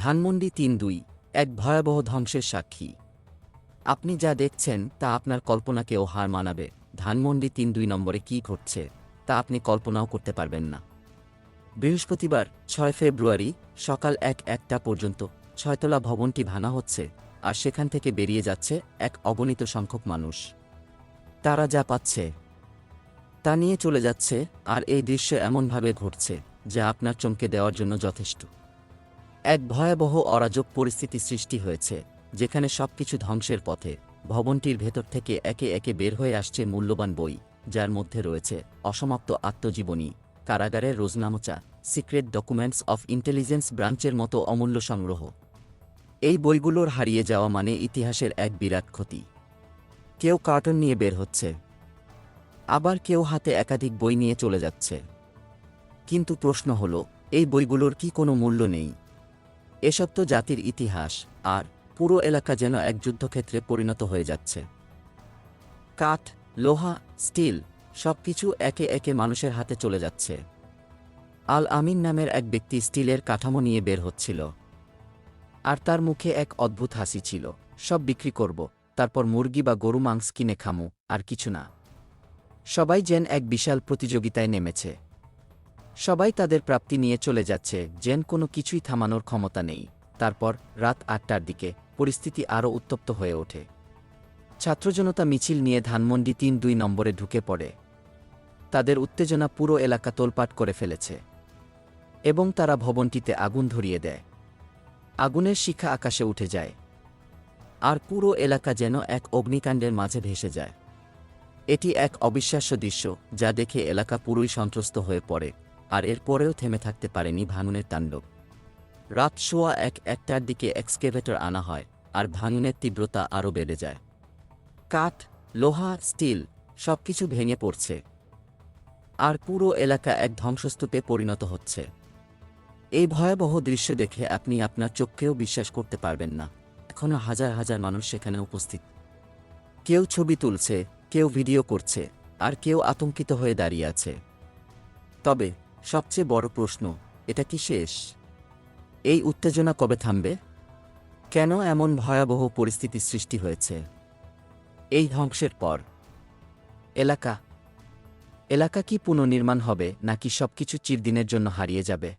ধানমন্ডি ৩-২ এক ভয়াবহ ধ্বংসের সাক্ষী। আপনি যা দেখছেন তা আপনার কল্পনাকেও হার মানাবে। ধানমন্ডি ৩-২ নম্বরে কী ঘটছে তা আপনি কল্পনাও করতে পারবেন না। বৃহস্পতিবার ৬ ফেব্রুয়ারি সকাল ১টা পর্যন্ত ছয়তলা ভবনটি ভাঙা হচ্ছে, আর সেখান থেকে বেরিয়ে যাচ্ছে এক অগণিত সংখ্যক মানুষ। তারা যা পাচ্ছে তা নিয়ে চলে যাচ্ছে, আর এই দৃশ্য এমনভাবে ঘটছে যা আপনার চমকে দেওয়ার জন্য যথেষ্ট। এক ভয়াবহ অরাজক পরিস্থিতি সৃষ্টি হয়েছে, যেখানে সবকিছু ধ্বংসের পথে। ভবনটির ভেতর থেকে একে একে বের হয়ে আসছে মূল্যবান বই, যার মধ্যে রয়েছে অসমাপ্ত আত্মজীবনী, কারাগারের রোজনামচা, সিক্রেট ডকুমেন্টস অফ ইন্টেলিজেন্স ব্রাঞ্চের মতো অমূল্য সংগ্রহ। এই বইগুলোর হারিয়ে যাওয়া মানে ইতিহাসের এক বিরাট ক্ষতি। কেউ কার্টন নিয়ে বের হচ্ছে, আবার কেউ হাতে একাধিক বই নিয়ে চলে যাচ্ছে। কিন্তু প্রশ্ন হলো, এই বইগুলোর কি কোনো মূল্য নেই? এসব তো জাতির ইতিহাস, আর পুরো এলাকা যেন এক যুদ্ধক্ষেত্রে পরিণত হয়ে যাচ্ছে। কাঠ, লোহা, স্টিল সবকিছু একে একে মানুষের হাতে চলে যাচ্ছে। আল আমিন নামের এক ব্যক্তি স্টিলের কাঠামো নিয়ে বের হচ্ছিল, আর তার মুখে এক অদ্ভুত হাসি ছিল। সব বিক্রি করব, তারপর মুরগি বা গরু মাংস কিনে খামু, আর কিছু না। সবাই যেন এক বিশাল প্রতিযোগিতায় নেমেছে। সবাই তাদের প্রাপ্তি নিয়ে চলে যাচ্ছে, যেন কোনো কিছুই থামানোর ক্ষমতা নেই। তারপর রাত ৮টার দিকে পরিস্থিতি আরও উত্তপ্ত হয়ে ওঠে। ছাত্রজনতা মিছিল নিয়ে ধানমন্ডি ৩-২ নম্বরে ঢুকে পড়ে। তাদের উত্তেজনা পুরো এলাকা তোলপাট করে ফেলেছে, এবং তারা ভবনটিতে আগুন ধরিয়ে দেয়। আগুনের শিখা আকাশে উঠে যায়, আর পুরো এলাকা যেন এক অগ্নিকাণ্ডের মাঝে ভেসে যায়। এটি এক অবিশ্বাস্য দৃশ্য, যা দেখে এলাকা পুরোই সন্ত্রস্ত হয়ে পড়ে, আর এরপরেও থেমে থাকতে পারেনি ভাঙনের তাণ্ডব। রাত ১টার দিকে এক্সকেভেটর আনা হয়, আর ভাঙনের তীব্রতা আরও বেড়ে যায়। কাঠ, লোহা, স্টিল সবকিছু ভেঙে পড়ছে, আর পুরো এলাকা এক ধ্বংসস্তূপে পরিণত হচ্ছে। এই ভয়াবহ দৃশ্য দেখে আপনি আপনার চোখকেও বিশ্বাস করতে পারবেন না। এখনও হাজার হাজার মানুষ সেখানে উপস্থিত। কেউ ছবি তুলছে, কেউ ভিডিও করছে, আর কেউ আতঙ্কিত হয়ে দাঁড়িয়ে আছে। তবে সবচেয়ে বড় প্রশ্ন, এটা কি শেষ? এই উত্তেজনা কবে থামবে? কেন এমন ভয়াবহ পরিস্থিতি সৃষ্টি হয়েছে? এই ধ্বংসের পর এলাকা কি পুনর্নির্মাণ হবে, নাকি সবকিছু চিরদিনের জন্য হারিয়ে যাবে?